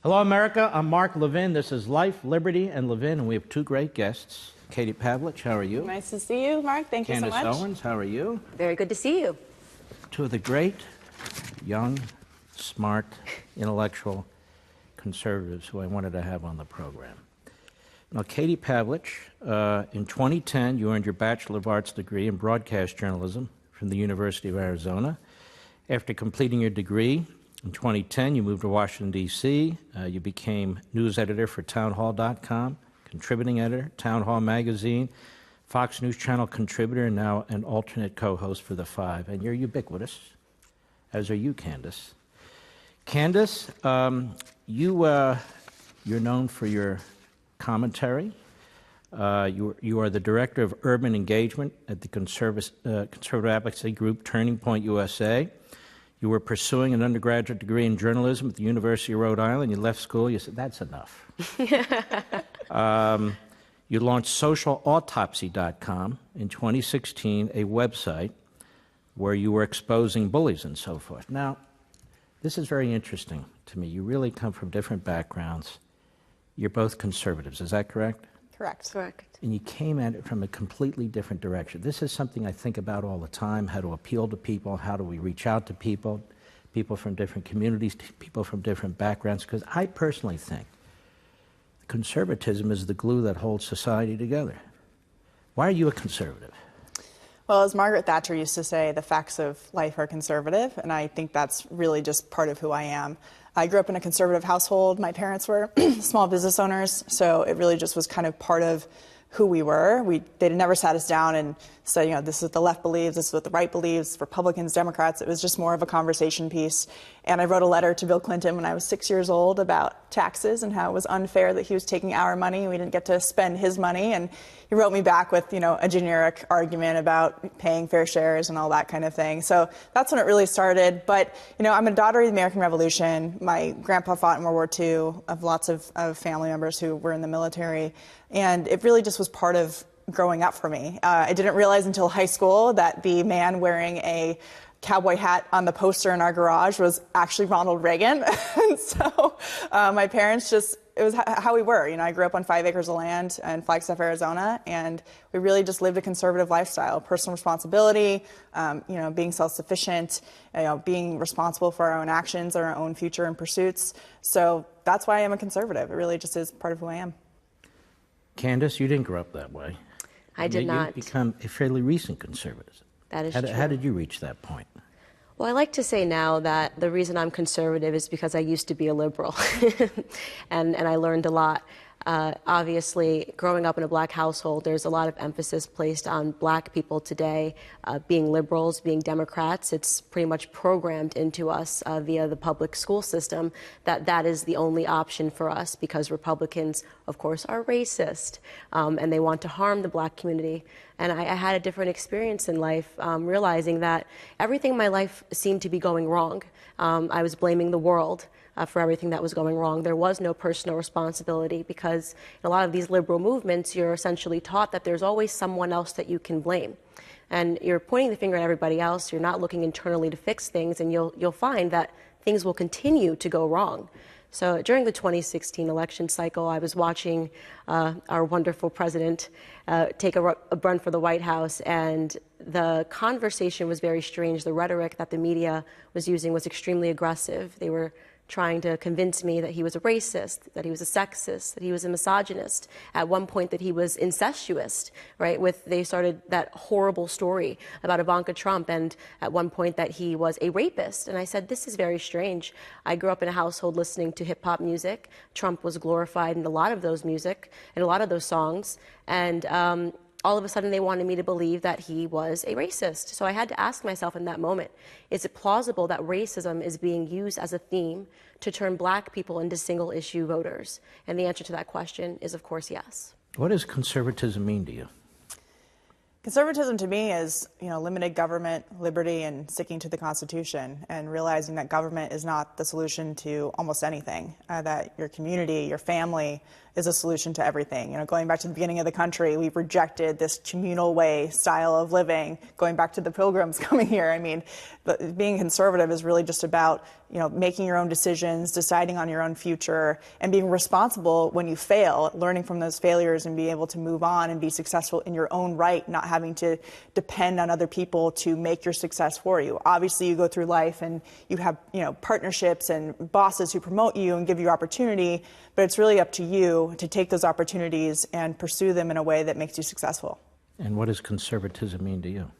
Hello, America. I'm Mark Levin. This is Life, Liberty, and Levin, and we have two great guests. Katie Pavlich, how are you? Nice to see you, Mark. Thank you so much. Candace Owens, how are you? Very good to see you. Two of the great, young, smart, intellectual conservatives who I wanted to have on the program. Now, Katie Pavlich, in 2010, you earned your Bachelor of Arts degree in broadcast journalism from the University of Arizona. After completing your degree, in 2010, you moved to Washington, D.C. You became news editor for townhall.com, contributing editor, Town Hall Magazine, Fox News Channel contributor, and now an alternate co-host for The Five. And you're ubiquitous, as are you, Candace. Candace, you're known for your commentary. You are the director of urban engagement at the conservative advocacy group Turning Point USA. You were pursuing an undergraduate degree in journalism at the University of Rhode Island. You left school. You said, that's enough. You launched socialautopsy.com in 2016, a website where you were exposing bullies and so forth. Now, this is very interesting to me. You really come from different backgrounds. You're both conservatives. Is that correct? Correct. And you came at it from a completely different direction. This is something I think about all the time, how to appeal to people, how do we reach out to people, people from different communities, people from different backgrounds, because I personally think conservatism is the glue that holds society together. Why are you a conservative? Well, as Margaret Thatcher used to say, the facts of life are conservative, and I think that's really just part of who I am. I grew up in a conservative household. My parents were small business owners, so it really just was kind of part of who we were. They never sat us down and said, you know, this is what the left believes, this is what the right believes, Republicans, Democrats. It was just more of a conversation piece. And I wrote a letter to Bill Clinton when I was 6 years old about taxes and how it was unfair that he was taking our money and we didn't get to spend his money. And he wrote me back with, you know, a generic argument about paying fair shares and all that kind of thing. So that's when it really started. But, you know, I'm a daughter of the American Revolution. My grandpa fought in World War II. I have lots of family members who were in the military. And it really just was part of growing up for me. I didn't realize until high school that the man wearing a cowboy hat on the poster in our garage was actually Ronald Reagan. And so my parents just, it was how we were. You know, I grew up on 5 acres of land in Flagstaff, Arizona, and we really just lived a conservative lifestyle, personal responsibility, you know, being self-sufficient, you know, being responsible for our own actions, our own future and pursuits. So that's why I am a conservative. It really just is part of who I am. Candace, you didn't grow up that way. I did not. You've become a fairly recent conservative. That is true. How did you reach that point? Well, I like to say now that the reason I'm conservative is because I used to be a liberal, and I learned a lot. Obviously, growing up in a black household, there's a lot of emphasis placed on black people today being liberals, being Democrats. It's pretty much programmed into us via the public school system that is the only option for us because Republicans, of course, are racist and they want to harm the black community. And I had a different experience in life, realizing that everything in my life seemed to be going wrong. I was blaming the world for everything that was going wrong. There was no personal responsibility because in a lot of these liberal movements, you're essentially taught that there's always someone else that you can blame. And you're pointing the finger at everybody else. You're not looking internally to fix things, and you'll find that things will continue to go wrong. So during the 2016 election cycle, I was watching our wonderful president take a run for the White House, and the conversation was very strange. The rhetoric that the media was using was extremely aggressive. They were trying to convince me that he was a racist, that he was a sexist, that he was a misogynist, at one point that he was incestuous, right? They started that horrible story about Ivanka Trump, and at one point that he was a rapist. And I said, this is very strange. I grew up in a household listening to hip hop music. Trump was glorified in a lot of those music and a lot of those songs. And all of a sudden they wanted me to believe that he was a racist. So I had to ask myself in that moment, is it plausible that racism is being used as a theme to turn black people into single issue voters? And the answer to that question is, of course, yes. What does conservatism mean to you? Conservatism to me is, you know, limited government, liberty, and sticking to the Constitution, and realizing that government is not the solution to almost anything, that your community, your family is a solution to everything. You know, going back to the beginning of the country, we've rejected this communal way style of living, going back to the Pilgrims coming here. I mean, being conservative is really just about, making your own decisions, deciding on your own future, and being responsible when you fail, learning from those failures and being able to move on and be successful in your own right, not having to depend on other people to make your success for you. Obviously, you go through life and you have, partnerships and bosses who promote you and give you opportunity, but it's really up to you to take those opportunities and pursue them in a way that makes you successful. And what does conservatism mean to you?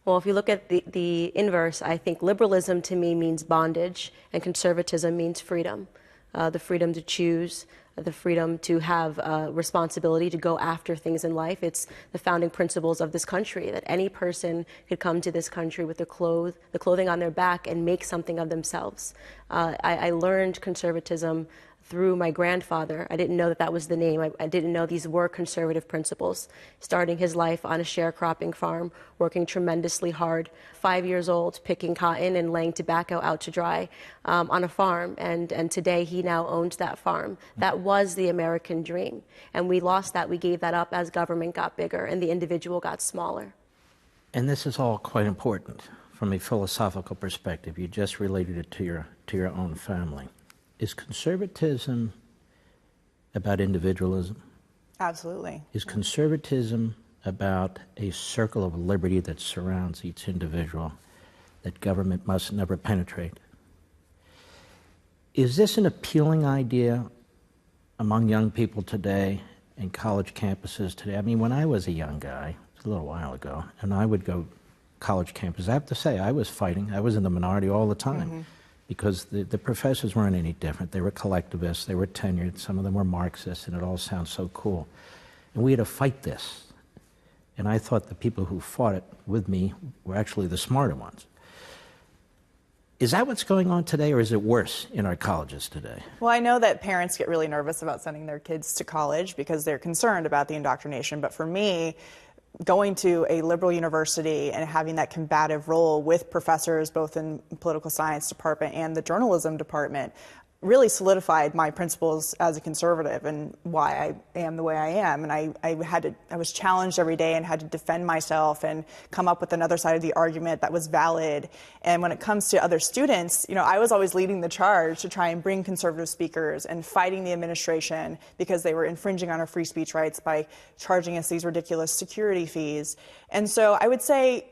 Well, if you look at the inverse, I think liberalism to me means bondage, and conservatism means freedom. The freedom to choose, the freedom to have responsibility to go after things in life. It's the founding principles of this country, that any person could come to this country with the clothing on their back and make something of themselves. I learned conservatism through my grandfather. I didn't know that that was the name. I didn't know these were conservative principles. Starting his life on a sharecropping farm, working tremendously hard, 5 years old, picking cotton and laying tobacco out to dry on a farm. And today he now owns that farm. That was the American dream. And we lost that. We gave that up as government got bigger and the individual got smaller. And this is all quite important from a philosophical perspective. You just related it to your own family. Is conservatism about individualism? Absolutely. Is conservatism about a circle of liberty that surrounds each individual that government must never penetrate? Is this an appealing idea among young people today in college campuses today? I mean, when I was a young guy, it's a little while ago, and I would go college campus, I have to say, I was fighting. I was in the minority all the time. Mm-hmm. Because the professors weren't any different. They were collectivists, they were tenured, some of them were Marxists, and it all sounds so cool. And we had to fight this. And I thought the people who fought it with me were actually the smarter ones. Is that what's going on today, or is it worse in our colleges today? Well, I know that parents get really nervous about sending their kids to college because they're concerned about the indoctrination, but for me, going to a liberal university and having that combative role with professors both in political science department and the journalism department really solidified my principles as a conservative and why I am the way I am. And I was challenged every day and had to defend myself and come up with another side of the argument that was valid. And when it comes to other students, I was always leading the charge to try and bring conservative speakers and fighting the administration because they were infringing on our free speech rights by charging us these ridiculous security fees. And so I would say,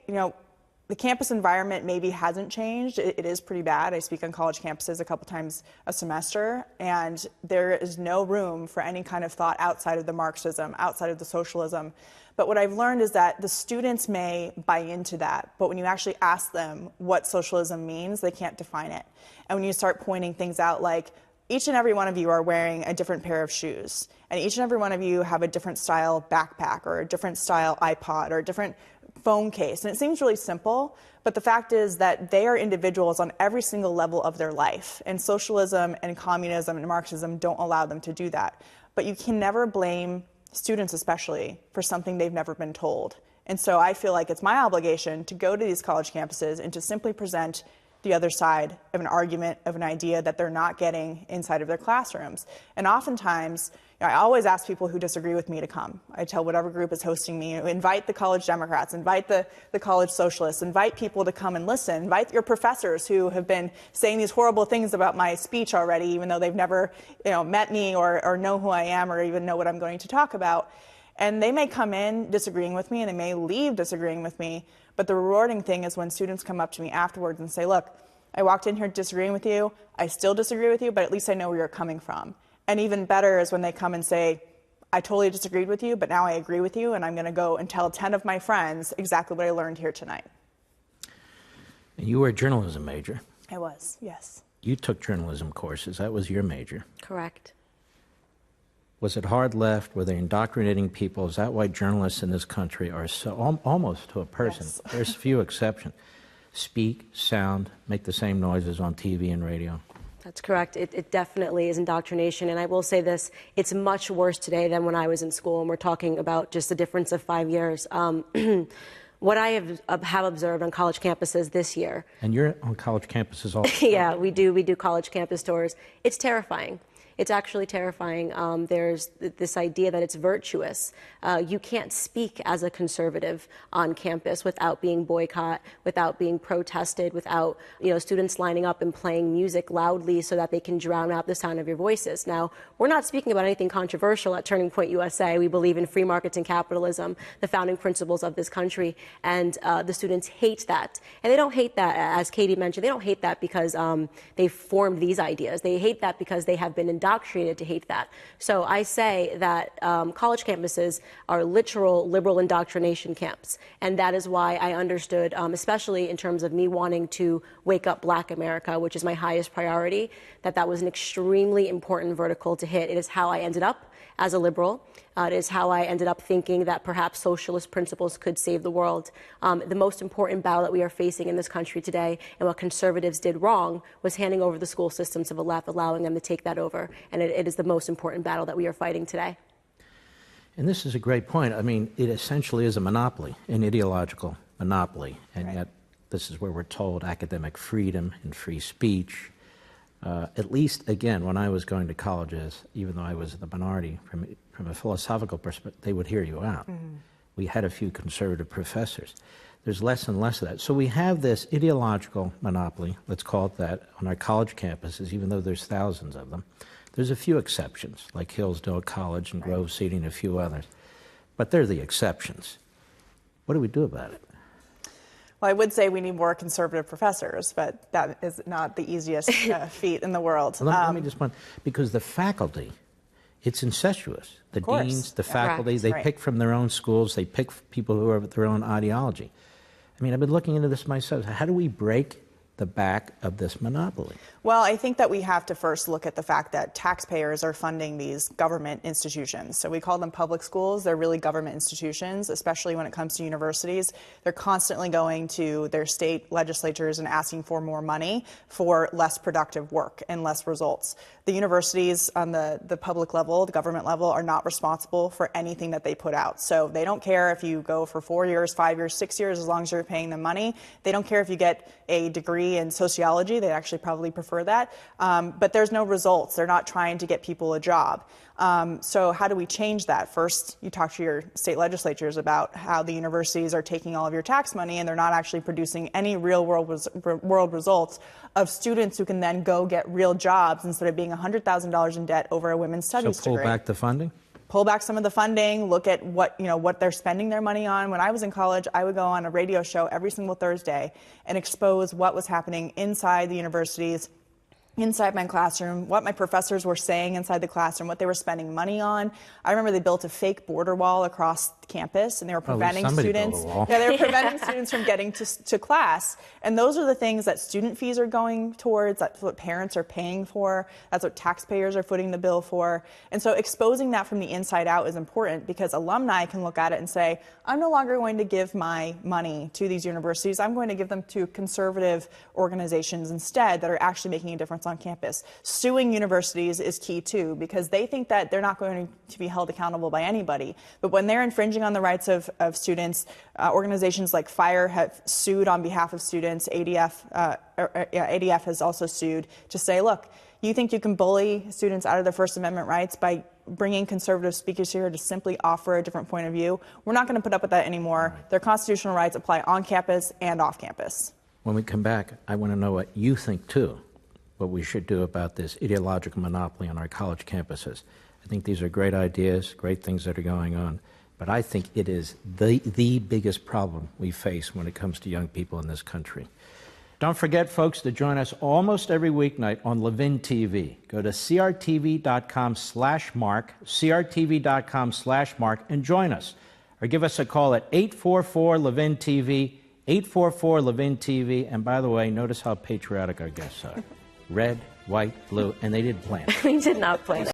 the campus environment maybe hasn't changed. It is pretty bad. I speak on college campuses a couple times a semester, and there is no room for any kind of thought outside of the Marxism, outside of the socialism. But what I've learned is that the students may buy into that, but when you actually ask them what socialism means, they can't define it. And when you start pointing things out like, each and every one of you are wearing a different pair of shoes, and each and every one of you have a different style backpack or a different style iPod or a different phone case. And it seems really simple, but the fact is that they are individuals on every single level of their life. And socialism and communism and Marxism don't allow them to do that. But you can never blame students especially for something they've never been told. And so I feel like it's my obligation to go to these college campuses and to simply present the other side of an argument, of an idea that they're not getting inside of their classrooms. And oftentimes, I always ask people who disagree with me to come. I tell whatever group is hosting me, invite the college Democrats, invite the college socialists, invite people to come and listen, invite your professors who have been saying these horrible things about my speech already, even though they've never met me or know who I am or even know what I'm going to talk about. And they may come in disagreeing with me and they may leave disagreeing with me, but the rewarding thing is when students come up to me afterwards and say, look, I walked in here disagreeing with you, I still disagree with you, but at least I know where you're coming from. And even better is when they come and say, I totally disagreed with you, but now I agree with you, and I'm going to go and tell 10 of my friends exactly what I learned here tonight. And you were a journalism major. I was, yes. You took journalism courses. That was your major. Correct. Was it hard left? Were they indoctrinating people? Is that why journalists in this country are so, almost to a person, Yes. There's few exceptions, speak, sound, make the same noises on TV and radio? That's correct. It definitely is indoctrination. And I will say this, it's much worse today than when I was in school, and we're talking about just a difference of 5 years. What I have observed on college campuses this year. And you're on college campuses all the time. Yeah, we do college campus tours. It's terrifying. It's actually terrifying. There's this idea that it's virtuous. You can't speak as a conservative on campus without being boycotted, without being protested, without students lining up and playing music loudly so that they can drown out the sound of your voices. Now, we're not speaking about anything controversial at Turning Point USA. We believe in free markets and capitalism, the founding principles of this country, and the students hate that. And they don't hate that, as Katie mentioned, they don't hate that because they formed these ideas. They hate that because they have been indoctrinated to hate that. So I say that college campuses are literal liberal indoctrination camps. And that is why I understood, especially in terms of me wanting to wake up Black America, which is my highest priority, that was an extremely important vertical to hit. It is how I ended up as a liberal. It is how I ended up thinking that perhaps socialist principles could save the world. The most important battle that we are facing in this country today, and what conservatives did wrong, was handing over the school system to the left, allowing them to take that over. And it is the most important battle that we are fighting today. And this is a great point. I mean, it essentially is a monopoly, an ideological monopoly. And yet, this is where we're told academic freedom and free speech. At least, again, when I was going to colleges, even though I was the minority, from a philosophical perspective, they would hear you out. Mm-hmm. We had a few conservative professors. There's less and less of that. So we have this ideological monopoly, let's call it that, on our college campuses, even though there's thousands of them. There's a few exceptions, like Hillsdale College and Grove City and a few others. But they're the exceptions. What do we do about it? Well, I would say we need more conservative professors, but that is not the easiest feat in the world. Well, let me just point, because the faculty, it's incestuous. The deans, the faculty, they pick from their own schools, they pick people who have their own ideology. I mean, I've been looking into this myself. How do we break the back of this monopoly? Well, I think that we have to first look at the fact that taxpayers are funding these government institutions. So we call them public schools. They're really government institutions, especially when it comes to universities. They're constantly going to their state legislatures and asking for more money for less productive work and less results. The universities on the public level, the government level, are not responsible for anything that they put out. So they don't care if you go for 4 years, 5 years, 6 years, as long as you're paying them money. They don't care if you get a degree in sociology. They actually probably prefer that. But there's no results. They're not trying to get people a job. So how do we change that? First, you talk to your state legislatures about how the universities are taking all of your tax money and they're not actually producing any real world results of students who can then go get real jobs instead of being $100,000 in debt over a women's studies degree. So pull back the funding? Pull back some of the funding, look at what they're spending their money on. When I was in college, I would go on a radio show every single Thursday and expose what was happening inside the universities, inside my classroom, what my professors were saying inside the classroom, what they were spending money on. I remember they built a fake border wall across campus, and they were preventing students. Yeah, they were preventing students from getting to class. And those are the things that student fees are going towards. That's what parents are paying for. That's what taxpayers are footing the bill for. And so exposing that from the inside out is important, because alumni can look at it and say, I'm no longer going to give my money to these universities. I'm going to give them to conservative organizations instead that are actually making a difference on campus. Suing universities is key too, because they think that they're not going to be held accountable by anybody. But when they're infringing on the rights of students, organizations like FIRE have sued on behalf of students. ADF has also sued to say, look, you think you can bully students out of their First Amendment rights by bringing conservative speakers here to simply offer a different point of view? We're not going to put up with that anymore. Their constitutional rights apply on campus and off campus. When we come back, I want to know what you think too, what we should do about this ideological monopoly on our college campuses. I think these are great ideas, great things that are going on, but I think it is the biggest problem we face when it comes to young people in this country. Don't forget, folks, to join us almost every weeknight on Levin TV. Go to crtv.com/mark, crtv.com/mark, and join us. Or give us a call at 844-LEVIN-TV, 844-LEVIN-TV. And by the way, notice how patriotic our guests are. Red, white, blue, and they didn't plan it. We did not plan it.